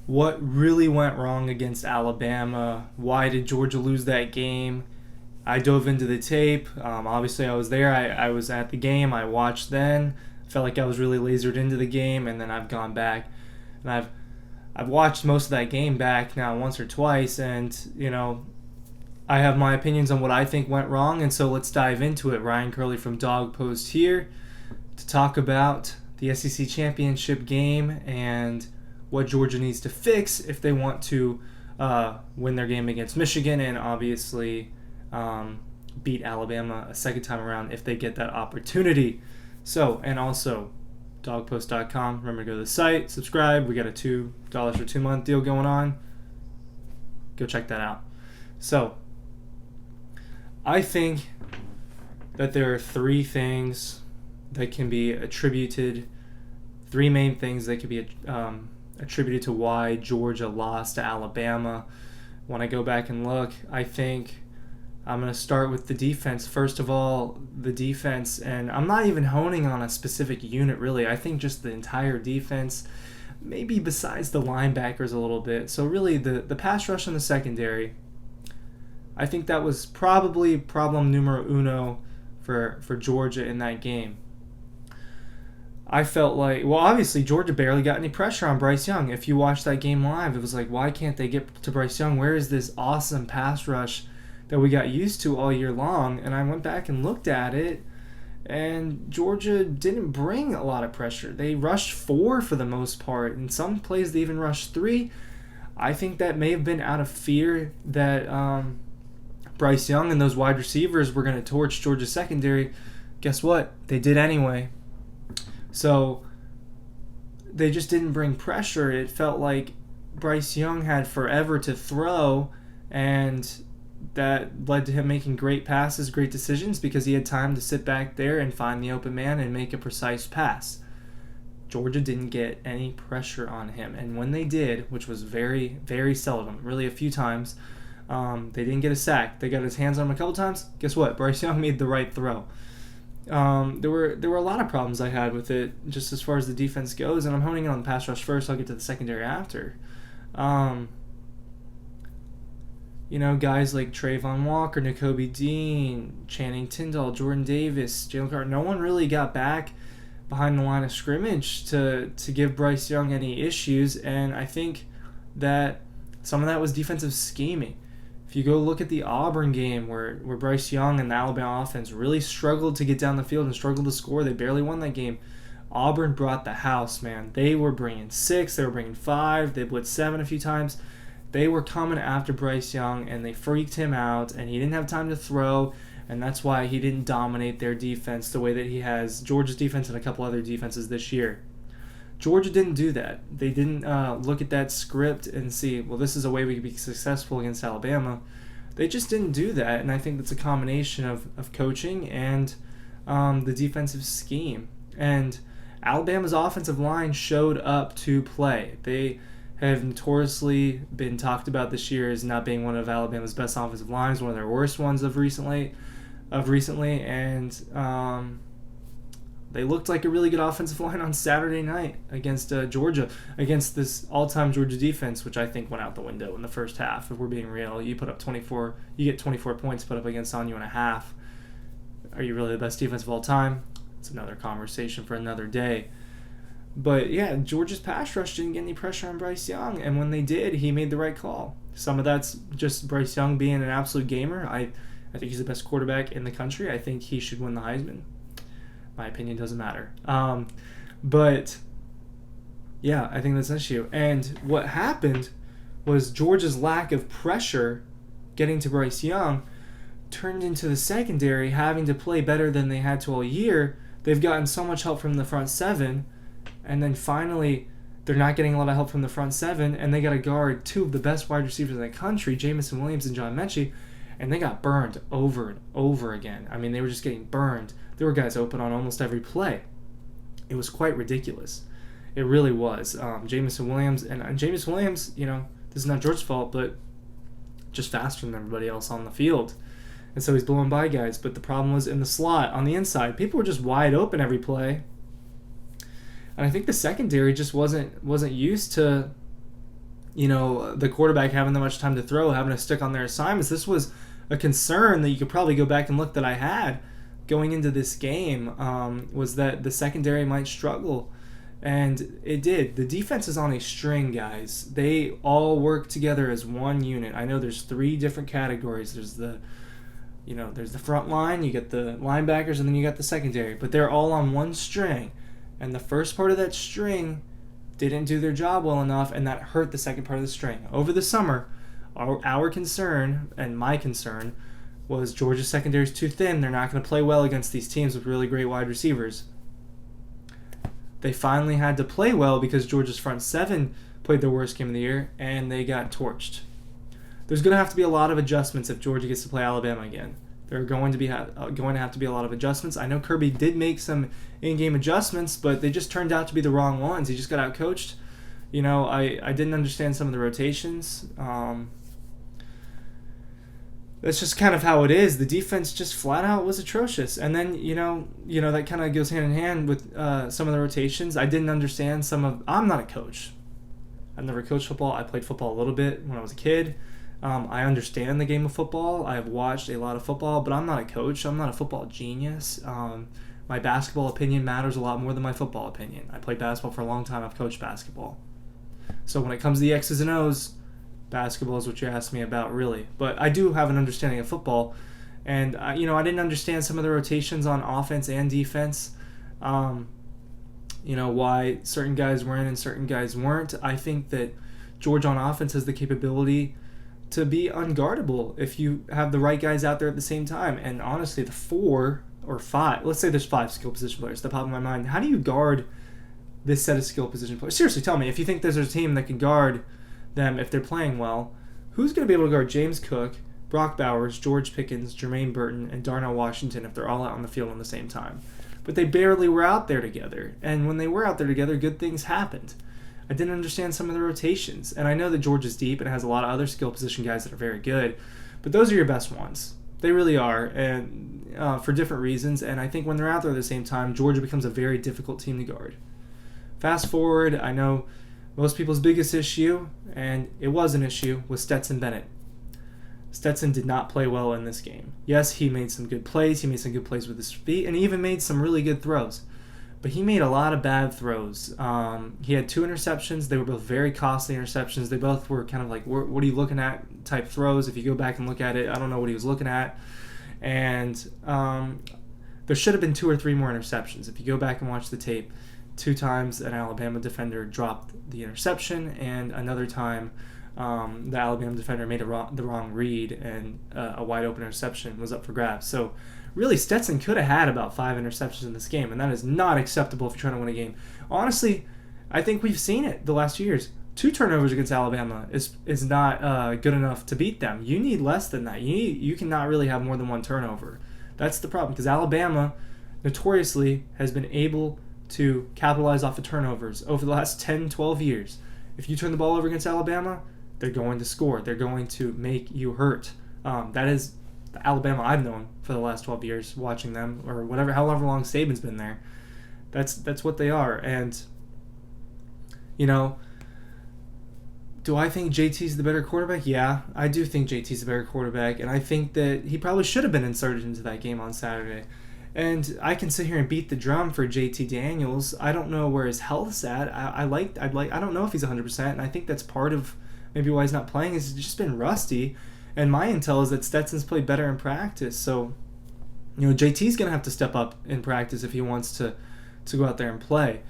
what really went wrong against Alabama. Why did Georgia lose that game? I dove into the tape. Obviously, I was there. I was at the game. I watched then. Felt like I was really lasered into the game, and then I've gone back and I've watched most of that game back now once or twice, and I have my opinions on what I think went wrong, and so let's dive into it. Ryan Curley from Dog Post here to talk about the SEC championship game and what Georgia needs to fix if they want to win their game against Michigan and obviously beat Alabama a second time around if they get that opportunity. So, and also dogpost.com. Remember to go to the site, subscribe. We got a $2 for 2-month deal going on. Go check that out. So, I think that there are three things that can be attributed, three main things that can be attributed to why Georgia lost to Alabama. When I go back and look, I think I'm going to start with the defense. First of all, the defense, and I'm not even honing on a specific unit really. I think just the entire defense, maybe besides the linebackers a little bit. So really the pass rush in the secondary, I think that was probably problem numero uno for Georgia in that game. I felt like, well, obviously Georgia barely got any pressure on Bryce Young. If you watch that game live, it was like, why can't they get to Bryce Young? Where is this awesome pass rush that we got used to all year long? And I went back and looked at it, and Georgia didn't bring a lot of pressure. They rushed 4 for the most part. In some plays, they even rushed 3. I think that may have been out of fear that Bryce Young and those wide receivers were going to torch Georgia's secondary. Guess what? They did anyway. So they just didn't bring pressure. It felt like Bryce Young had forever to throw, and that led to him making great passes, great decisions, because he had time to sit back there and find the open man and make a precise pass. Georgia didn't get any pressure on him, and when they did, which was very, very seldom, really a few times, they didn't get a sack. They got his hands on him a couple times. Guess what? Bryce Young made the right throw. There were a lot of problems I had with it, just as far as the defense goes, and I'm honing in on the pass rush first. I'll get to the secondary after. Guys like Trayvon Walker, Nakobe Dean, Channing Tindall, Jordan Davis, Jalen Carter, no one really got back behind the line of scrimmage to give Bryce Young any issues, and I think that some of that was defensive scheming. If you go look at the Auburn game where Bryce Young and the Alabama offense really struggled to get down the field and struggled to score, they barely won that game. Auburn brought the house, man. They were bringing 6, they were bringing 5, they blitzed 7 a few times. They were coming after Bryce Young, and they freaked him out, and he didn't have time to throw, and that's why he didn't dominate their defense the way that he has Georgia's defense and a couple other defenses this year. Georgia didn't do that. They didn't look at that script and see, well, this is a way we could be successful against Alabama. They just didn't do that, and I think that's a combination of coaching and the defensive scheme. And Alabama's offensive line showed up to play. They have notoriously been talked about this year as not being one of Alabama's best offensive lines, one of their worst ones of recently, and they looked like a really good offensive line on Saturday night against Georgia, against this all-time Georgia defense, which I think went out the window in the first half. If we're being real, you get 24 points put up against on you in a half. Are you really the best defense of all time? It's another conversation for another day. But yeah, Georgia's pass rush didn't get any pressure on Bryce Young, and when they did, he made the right call. Some of that's just Bryce Young being an absolute gamer. I think he's the best quarterback in the country. I think he should win the Heisman. My opinion doesn't matter. But yeah, I think that's an issue. And what happened was Georgia's lack of pressure getting to Bryce Young turned into the secondary having to play better than they had to all year. They've gotten so much help from the front 7, and then finally they're not getting a lot of help from the front 7, and they got to guard 2 of the best wide receivers in the country, Jamison Williams and John Mechie, and they got burned over and over again. I mean, they were just getting burned. There were guys open on almost every play. It was quite ridiculous. It really was. Jamison Williams, and Jamison Williams, this is not George's fault, but just faster than everybody else on the field. And so he's blowing by guys. But the problem was in the slot, on the inside. People were just wide open every play. And I think the secondary just wasn't used to the quarterback having that much time to throw, having to stick on their assignments. This was a concern that you could probably go back and look that I had going into this game, was that the secondary might struggle. And it did. The defense is on a string, guys. They all work together as one unit. I know there's 3 different categories. There's the front line, you get the linebackers, and then you got the secondary. But they're all on one string. And the first part of that string didn't do their job well enough, and that hurt the second part of the string. Over the summer, our concern, and my concern, was Georgia's secondary is too thin. They're not going to play well against these teams with really great wide receivers. They finally had to play well because Georgia's front 7 played their worst game of the year, and they got torched. There's going to have to be a lot of adjustments if Georgia gets to play Alabama again. There are going to have to be a lot of adjustments. I know Kirby did make some in-game adjustments, but they just turned out to be the wrong ones. He just got out-coached. I didn't understand some of the rotations. That's just kind of how it is. The defense just flat out was atrocious. And then, that kind of goes hand in hand with some of the rotations. I didn't understand I'm not a coach. I've never coached football. I played football a little bit when I was a kid. I understand the game of football. I've watched a lot of football, but I'm not a coach. I'm not a football genius. My basketball opinion matters a lot more than my football opinion. I played basketball for a long time. I've coached basketball. So when it comes to the X's and O's, basketball is what you asked me about, really. But I do have an understanding of football. And, I didn't understand some of the rotations on offense and defense. Why certain guys were in and certain guys weren't. I think that Georgia on offense has the capability to be unguardable if you have the right guys out there at the same time. And honestly, the 4 or 5, let's say there's 5 skill position players that pop in my mind. How do you guard this set of skill position players? Seriously, tell me, if you think there's a team that can guard them if they're playing well, who's going to be able to guard James Cook, Brock Bowers, George Pickens, Jermaine Burton, and Darnell Washington if they're all out on the field at the same time? But they barely were out there together. And when they were out there together, good things happened. I didn't understand some of the rotations. And I know that Georgia's deep and has a lot of other skill position guys that are very good. But those are your best ones. They really are, and for different reasons. And I think when they're out there at the same time, Georgia becomes a very difficult team to guard. Fast forward, I know most people's biggest issue, and it was an issue, was Stetson Bennett. Stetson did not play well in this game. Yes, he made some good plays. He made some good plays with his feet, and he even made some really good throws. But he made a lot of bad throws. He had 2 interceptions. They were both very costly interceptions. They both were kind of like, what are you looking at type throws. If you go back and look at it, I don't know what he was looking at. And there should have been 2 or 3 more interceptions. If you go back and watch the tape, 2 times an Alabama defender dropped the interception, and another time the Alabama defender made the wrong read, and a wide open interception was up for grabs. So really, Stetson could have had about 5 interceptions in this game, and that is not acceptable if you're trying to win a game. Honestly, I think we've seen it the last 2 years. 2 turnovers against Alabama is not good enough to beat them. You need less than that. You cannot really have more than 1 turnover. That's the problem, because Alabama notoriously has been able to capitalize off of turnovers over the last 10, 12 years. If you turn the ball over against Alabama, they're going to score. They're going to make you hurt. That is the Alabama I've known for the last 12 years, watching them, or whatever, however long Saban's been there. That's what they are. And, do I think JT's the better quarterback? Yeah, I do think JT's the better quarterback, and I think that he probably should have been inserted into that game on Saturday. And I can sit here and beat the drum for JT Daniels. I don't know where his health's at. I don't know if he's 100%, and I think that's part of maybe why he's not playing. He's just been rusty. And my intel is that Stetson's played better in practice. So, JT's going to have to step up in practice if he wants to go out there and play.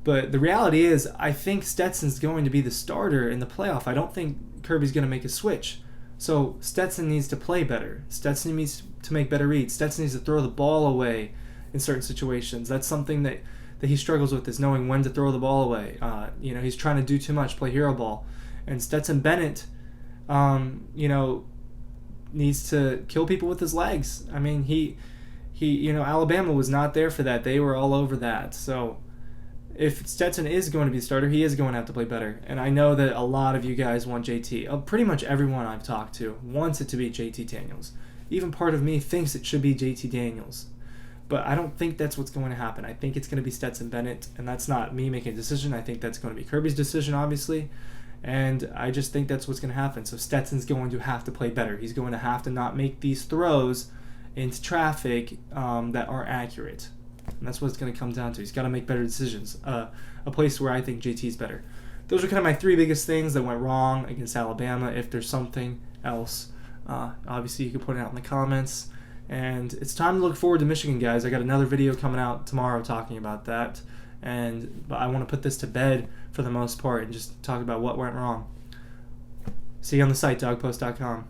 But the reality is, I think Stetson's going to be the starter in the playoff. I don't think Kirby's going to make a switch. So Stetson needs to play better. Stetson needs to make better reads. Stetson needs to throw the ball away in certain situations. That's something that he struggles with, is knowing when to throw the ball away. He's trying to do too much, play hero ball. And Stetson Bennett, needs to kill people with his legs. I mean, he Alabama was not there for that. They were all over that. So if Stetson is going to be the starter, he is going to have to play better. And I know that a lot of you guys want JT. Pretty much everyone I've talked to wants it to be JT Daniels. Even part of me thinks it should be JT Daniels. But I don't think that's what's going to happen. I think it's going to be Stetson Bennett, and that's not me making a decision. I think that's going to be Kirby's decision, obviously. And I just think that's what's going to happen. So Stetson's going to have to play better. He's going to have to not make these throws into traffic that aren't accurate. And that's what it's going to come down to. He's got to make better decisions. A place where I think JT's better. Those are kind of my three biggest things that went wrong against Alabama. If there's something else, obviously you can put it out in the comments. And it's time to look forward to Michigan, guys. I got another video coming out tomorrow talking about that. But I want to put this to bed for the most part and just talk about what went wrong. See you on the site, dawgpost.com.